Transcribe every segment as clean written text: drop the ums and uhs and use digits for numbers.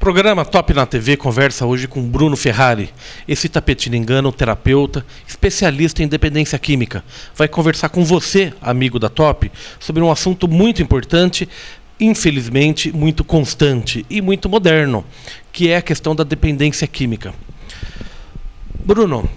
Programa Top na TV conversa hoje com Bruno Ferrari, esse tapetiningano, terapeuta, especialista em dependência química. Vai conversar com você, amigo da Top, sobre um assunto muito importante, infelizmente muito constante e muito moderno, que é a questão da dependência química. Bruno,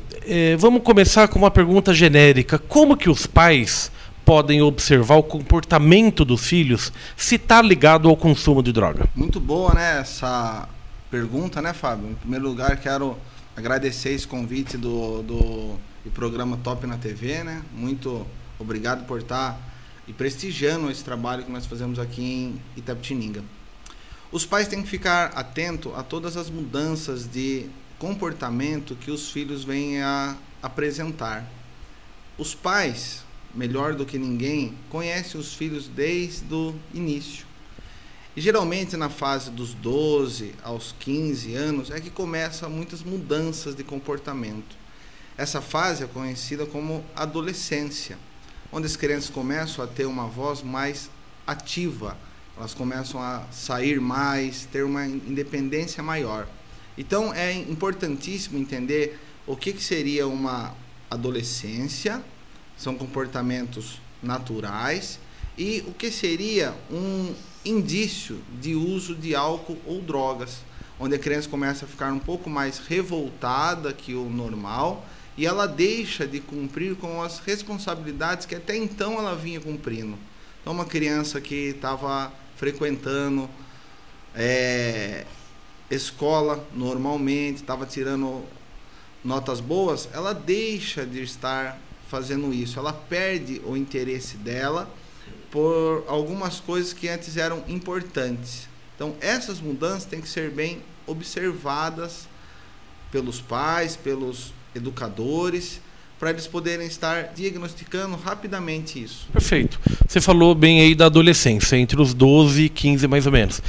vamos começar com uma pergunta genérica. Como que os pais podem observar o comportamento dos filhos se está ligado ao consumo de droga? Muito boa, né, essa pergunta, né, Fábio? Em primeiro lugar, quero agradecer esse convite do programa Top na TV, né? Muito obrigado por estar e prestigiando esse trabalho que nós fazemos aqui em Itapetininga. Os pais têm que ficar atentos a todas as mudanças de comportamento que os filhos vêm a apresentar. Os pais, melhor do que ninguém, conhece os filhos desde o início. E geralmente na fase dos 12 aos 15 anos é que começam muitas mudanças de comportamento. Essa fase é conhecida como adolescência, onde as crianças começam a ter uma voz mais ativa, elas começam a sair mais, ter uma independência maior. Então é importantíssimo entender o que seria uma adolescência. São comportamentos naturais, e o que seria um indício de uso de álcool ou drogas, onde a criança começa a ficar um pouco mais revoltada que o normal e ela deixa de cumprir com as responsabilidades que até então ela vinha cumprindo. Então uma criança que estava frequentando escola normalmente, estava tirando notas boas, ela deixa de estar fazendo isso, ela perde o interesse dela por algumas coisas que antes eram importantes. Então essas mudanças têm que ser bem observadas pelos pais, pelos educadores, para eles poderem estar diagnosticando rapidamente isso. Perfeito. Você falou bem aí da adolescência, entre os 12 e 15 mais ou menos.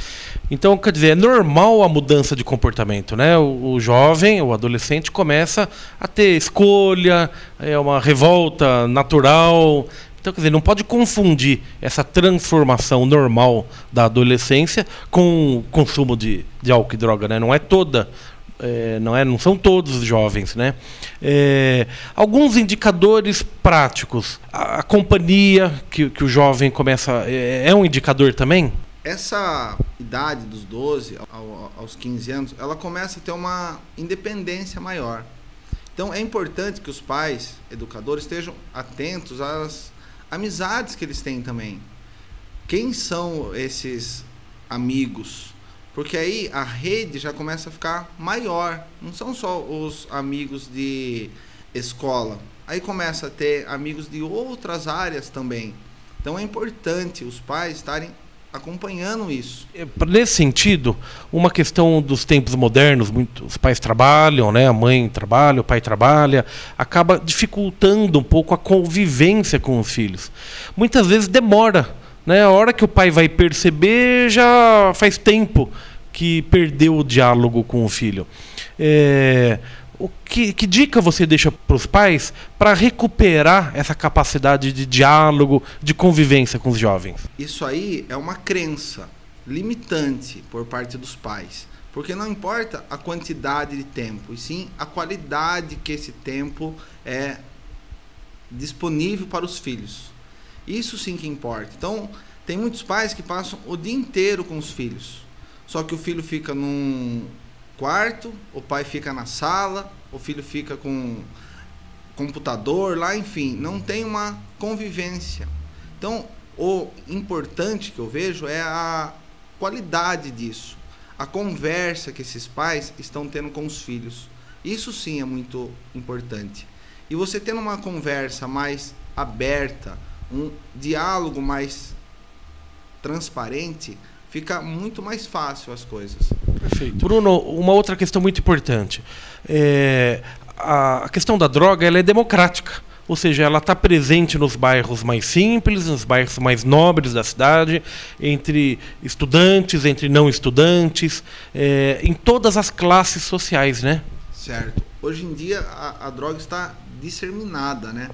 Então, quer dizer, é normal a mudança de comportamento, né? O jovem, o adolescente começa a ter escolha, é uma revolta natural. Então, quer dizer, não pode confundir essa transformação normal da adolescência com o consumo de álcool e droga, né? Não é toda... não são todos os jovens, né? Alguns indicadores práticos. A companhia que o jovem começa... É um indicador também? Essa idade dos 12 aos 15 anos, ela começa a ter uma independência maior. Então é importante que os pais, educadores, estejam atentos às amizades que eles têm também. Quem são esses amigos? Porque aí a rede já começa a ficar maior. Não são só os amigos de escola. Aí começa a ter amigos de outras áreas também. Então é importante os pais estarem acompanhando isso. Nesse sentido, uma questão dos tempos modernos, os pais trabalham, né? A mãe trabalha, o pai trabalha, acaba dificultando um pouco a convivência com os filhos. Muitas vezes demora, né? A hora que o pai vai perceber, já faz tempo que perdeu o diálogo com o filho. Que dica você deixa para os pais para recuperar essa capacidade de diálogo, de convivência com os jovens? Isso aí é uma crença limitante por parte dos pais, porque não importa a quantidade de tempo, e sim a qualidade que esse tempo é disponível para os filhos. Isso sim que importa. Então, tem muitos pais que passam o dia inteiro com os filhos, só que o filho fica num quarto, o pai fica na sala, o filho fica com computador lá, enfim, não tem uma convivência. Então, o importante que eu vejo é a qualidade disso, a conversa que esses pais estão tendo com os filhos. Isso sim é muito importante. E você tendo uma conversa mais aberta, um diálogo mais transparente, fica muito mais fácil as coisas. Perfeito. Bruno, uma outra questão muito importante. A questão da droga, ela é democrática. Ou seja, ela está presente nos bairros mais simples, nos bairros mais nobres da cidade, entre estudantes, entre não estudantes, em todas as classes sociais, né? Certo. Hoje em dia a droga está disseminada, né?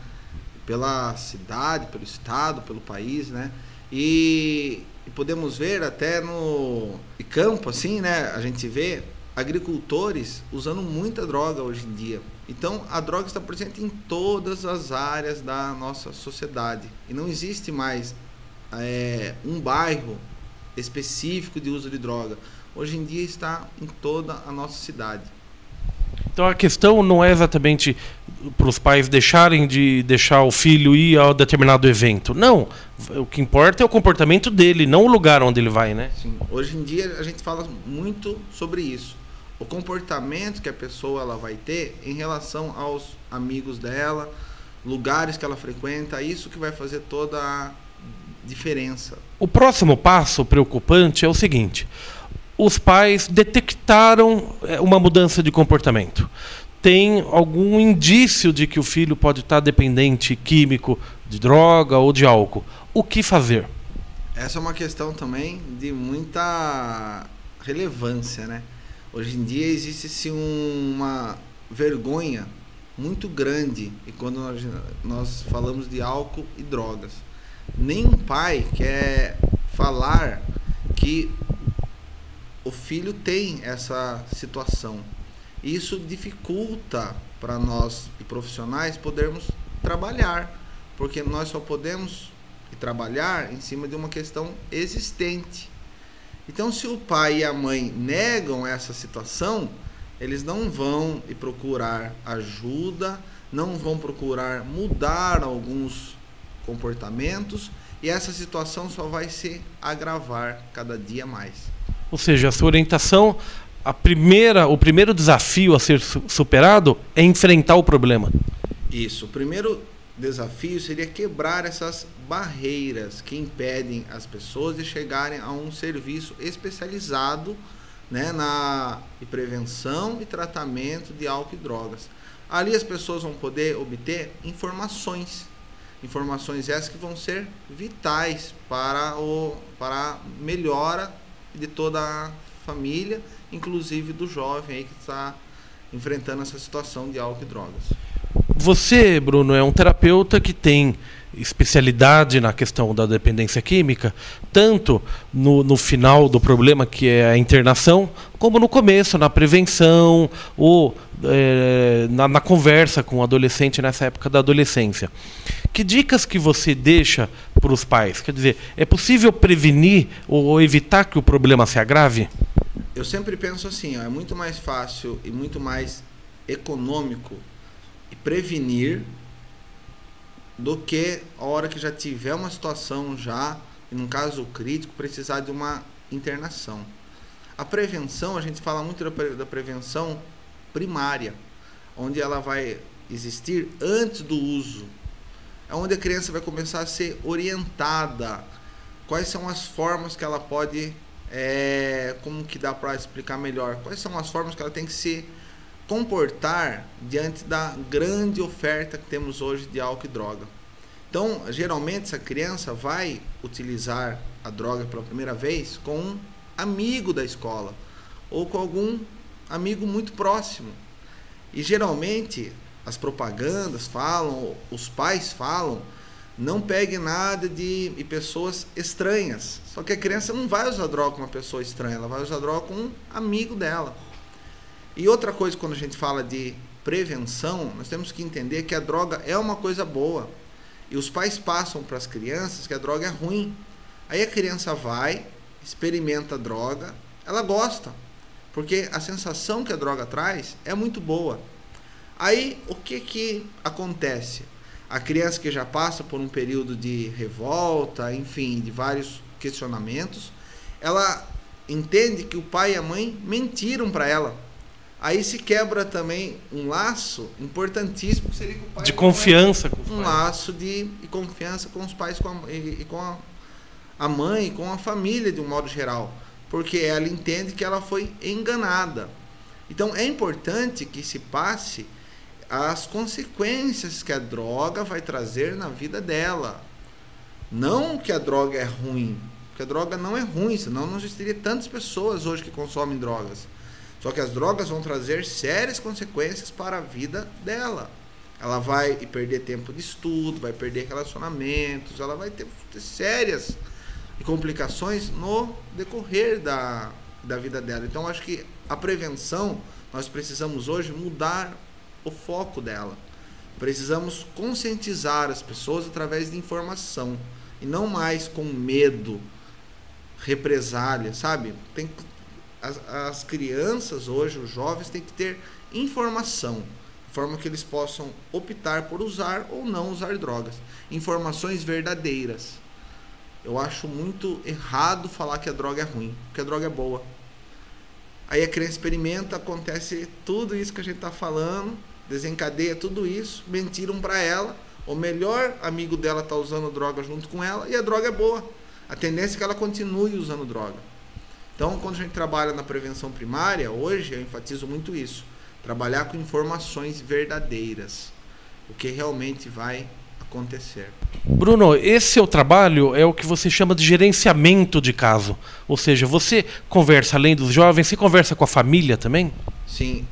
Pela cidade, pelo estado, pelo país, né? E podemos ver até no campo, assim, né? A gente vê agricultores usando muita droga hoje em dia. Então, a droga está presente em todas as áreas da nossa sociedade. E não existe mais um bairro específico de uso de droga. Hoje em dia está em toda a nossa cidade. Então a questão não é exatamente para os pais deixarem de deixar o filho ir a determinado evento. Não. O que importa é o comportamento dele, não o lugar onde ele vai, né? Sim. Hoje em dia a gente fala muito sobre isso. O comportamento que a pessoa ela vai ter em relação aos amigos dela, lugares que ela frequenta, isso que vai fazer toda a diferença. O próximo passo preocupante é o seguinte: os pais detectaram uma mudança de comportamento. Tem algum indício de que o filho pode estar dependente químico de droga ou de álcool. O que fazer? Essa é uma questão também de muita relevância, né? Hoje em dia existe-se uma vergonha muito grande e quando nós falamos de álcool e drogas. Nenhum pai quer falar que o filho tem essa situação. Isso dificulta para nós e profissionais podermos trabalhar, porque nós só podemos trabalhar em cima de uma questão existente. Então, se o pai e a mãe negam essa situação, eles não vão procurar ajuda, não vão procurar mudar alguns comportamentos e essa situação só vai se agravar cada dia mais. Ou seja, a sua orientação, o primeiro desafio a ser superado é enfrentar o problema. Isso. O primeiro desafio seria quebrar essas barreiras que impedem as pessoas de chegarem a um serviço especializado, né, na prevenção e tratamento de álcool e drogas. Ali as pessoas vão poder obter informações essas que vão ser vitais para a melhora de toda a família, inclusive do jovem aí que está enfrentando essa situação de álcool e drogas. Você, Bruno, é um terapeuta que tem especialidade na questão da dependência química, tanto no final do problema, que é a internação, como no começo, na prevenção, ou na conversa com o adolescente nessa época da adolescência. Que dicas que você deixa para os pais? Quer dizer, é possível prevenir ou evitar que o problema se agrave? Eu sempre penso assim, é muito mais fácil e muito mais econômico prevenir do que a hora que já tiver uma situação e num caso crítico, precisar de uma internação. A prevenção, a gente fala muito da prevenção primária, onde ela vai existir antes do uso. É onde a criança vai começar a ser orientada. Quais são as formas que ela pode, como que dá para explicar melhor? Quais são as formas que ela tem que se comportar diante da grande oferta que temos hoje de álcool e droga. Então, geralmente, essa criança vai utilizar a droga pela primeira vez com um amigo da escola ou com algum amigo muito próximo. E, geralmente, as propagandas falam, os pais falam, não pegue nada de pessoas estranhas. Só que a criança não vai usar droga com uma pessoa estranha, ela vai usar droga com um amigo dela. E outra coisa, quando a gente fala de prevenção, nós temos que entender que a droga é uma coisa boa. E os pais passam para as crianças que a droga é ruim. Aí a criança vai, experimenta a droga, ela gosta. Porque a sensação que a droga traz é muito boa. Aí o que acontece? A criança que já passa por um período de revolta, enfim, de vários questionamentos, ela entende que o pai e a mãe mentiram para ela. Aí se quebra também um laço importantíssimo, que seria com o pai de confiança. Um laço de confiança com os pais e com a mãe, com a família de um modo geral. Porque ela entende que ela foi enganada. Então é importante que se passe as consequências que a droga vai trazer na vida dela. Não que a droga é ruim, porque a droga não é ruim, senão não existiria tantas pessoas hoje que consomem drogas. Só que as drogas vão trazer sérias consequências para a vida dela. Ela vai perder tempo de estudo, vai perder relacionamentos, ela vai ter sérias complicações no decorrer da da vida dela. Então, acho que a prevenção, nós precisamos hoje mudar o foco dela. Precisamos conscientizar as pessoas através de informação e não mais com medo, represália, sabe? As crianças hoje, os jovens, têm que ter informação, de forma que eles possam optar por usar ou não usar drogas. Informações verdadeiras. Eu acho muito errado falar que a droga é ruim, porque a droga é boa. Aí a criança experimenta, acontece tudo isso que a gente está falando, desencadeia tudo isso, mentiram para ela, o melhor amigo dela está usando droga junto com ela e a droga é boa. A tendência é que ela continue usando droga. Então, quando a gente trabalha na prevenção primária, hoje eu enfatizo muito isso, trabalhar com informações verdadeiras, o que realmente vai acontecer. Bruno, esse seu trabalho é o que você chama de gerenciamento de caso. Ou seja, você conversa além dos jovens, você conversa com a família também? Sim.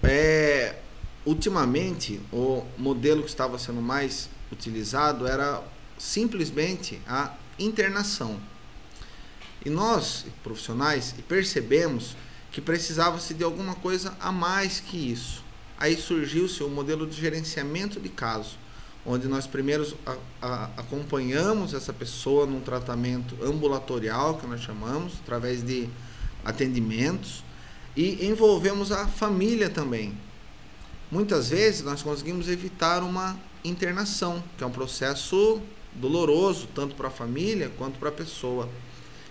Ultimamente, o modelo que estava sendo mais utilizado era simplesmente a internação. E nós, profissionais, percebemos que precisava-se de alguma coisa a mais que isso. Aí surgiu-se o modelo de gerenciamento de caso, onde nós primeiro acompanhamos essa pessoa num tratamento ambulatorial, que nós chamamos, através de atendimentos, e envolvemos a família também. Muitas vezes nós conseguimos evitar uma internação, que é um processo doloroso, tanto para a família quanto para a pessoa.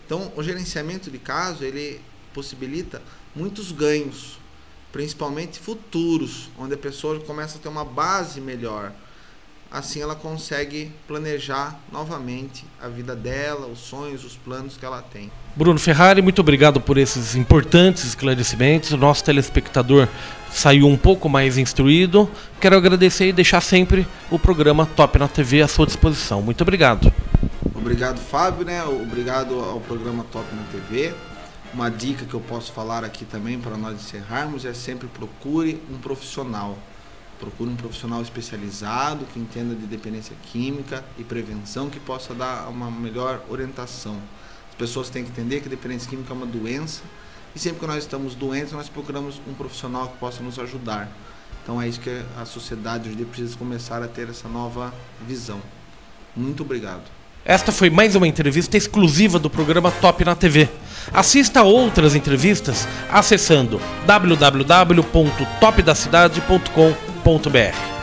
Então, o gerenciamento de caso, ele possibilita muitos ganhos, principalmente futuros, onde a pessoa começa a ter uma base melhor. Assim ela consegue planejar novamente a vida dela, os sonhos, os planos que ela tem. Bruno Ferrari, muito obrigado por esses importantes esclarecimentos. O nosso telespectador saiu um pouco mais instruído. Quero agradecer e deixar sempre o programa Top na TV à sua disposição. Muito obrigado. Obrigado, Fábio, né? Obrigado ao programa Top na TV. Uma dica que eu posso falar aqui também para nós encerrarmos é sempre procure um profissional. Procure um profissional especializado que entenda de dependência química e prevenção, que possa dar uma melhor orientação. As pessoas têm que entender que a dependência química é uma doença e sempre que nós estamos doentes, nós procuramos um profissional que possa nos ajudar. Então é isso que a sociedade hoje precisa começar a ter essa nova visão. Muito obrigado. Esta foi mais uma entrevista exclusiva do programa Top na TV. Assista a outras entrevistas acessando www.topdacidade.com.br.